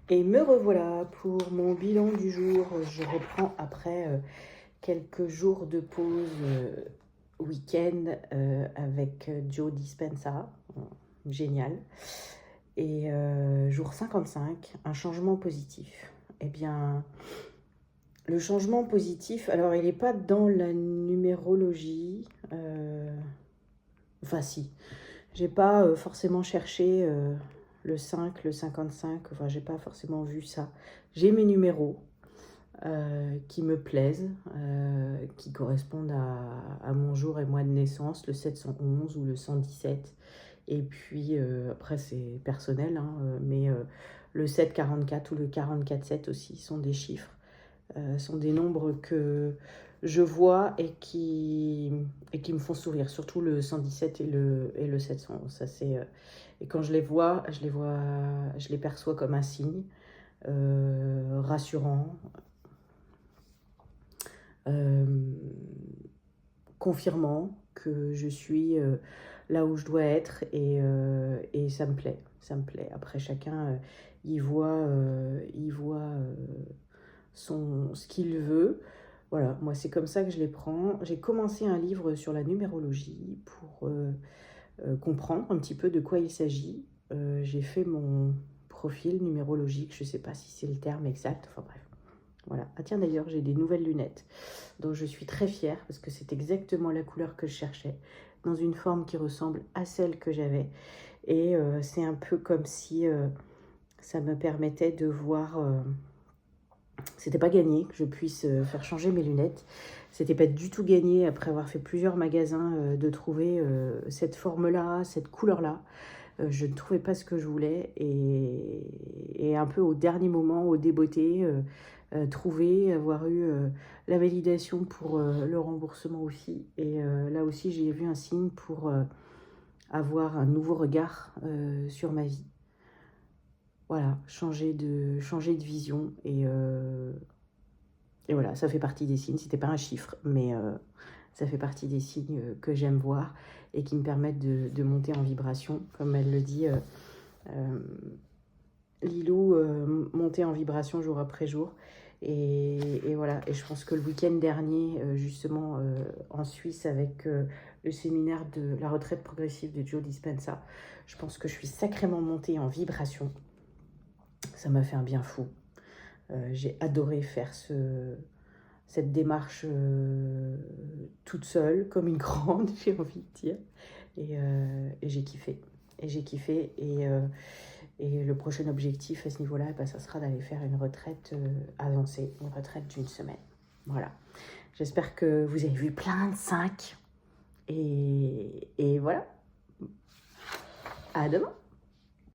Et me revoilà pour mon bilan du jour. Je reprends après quelques jours de pause week-end avec Joe Dispenza. Génial. Et jour 55, un changement positif. Eh bien, le changement positif, alors il n'est pas dans la numérologie. Enfin si, j'ai pas forcément cherché le 5, le 55, enfin j'ai pas forcément vu ça. J'ai mes numéros qui me plaisent, qui correspondent à mon jour et mois de naissance, le 711 ou le 117. Et puis après c'est personnel, hein, mais le 744 ou le 44-7 aussi sont des chiffres, sont des nombres que je vois et qui me font sourire, surtout le 117 et le 711. Ça, et quand je les vois, je les perçois comme un signe rassurant, confirmant que je suis là où je dois être et ça me plaît. Ça me plaît. Après, chacun, il voit ce qu'il veut. Voilà, moi c'est comme ça que je les prends. J'ai commencé un livre sur la numérologie pour comprendre un petit peu de quoi il s'agit. J'ai fait mon profil numérologique, je ne sais pas si c'est le terme exact, enfin bref. Voilà. Ah tiens d'ailleurs, j'ai des nouvelles lunettes dont je suis très fière parce que c'est exactement la couleur que je cherchais, dans une forme qui ressemble à celle que j'avais. Et c'est un peu comme si ça me permettait de voir... c'était pas gagné que je puisse faire changer mes lunettes. C'était pas du tout gagné, après avoir fait plusieurs magasins, de trouver cette forme-là, cette couleur-là. Je ne trouvais pas ce que je voulais et un peu au dernier moment, au débeauté, trouver, avoir eu la validation pour le remboursement aussi. Et là aussi, j'ai vu un signe pour avoir un nouveau regard sur ma vie. Voilà, changer de vision et voilà, ça fait partie des signes. C'était pas un chiffre, mais ça fait partie des signes que j'aime voir et qui me permettent de monter en vibration, comme elle le dit. Lilou monter en vibration jour après jour. Et voilà, et je pense que le week-end dernier, justement en Suisse, avec le séminaire de la retraite progressive de Joe Dispenza, je pense que je suis sacrément montée en vibration. Ça m'a fait un bien fou. J'ai adoré faire cette démarche toute seule, comme une grande, j'ai envie de dire. Et j'ai kiffé. Et le prochain objectif à ce niveau-là, bah, ça sera d'aller faire une retraite avancée, une retraite d'une semaine. Voilà. J'espère que vous avez vu plein de 5. Et voilà. À demain.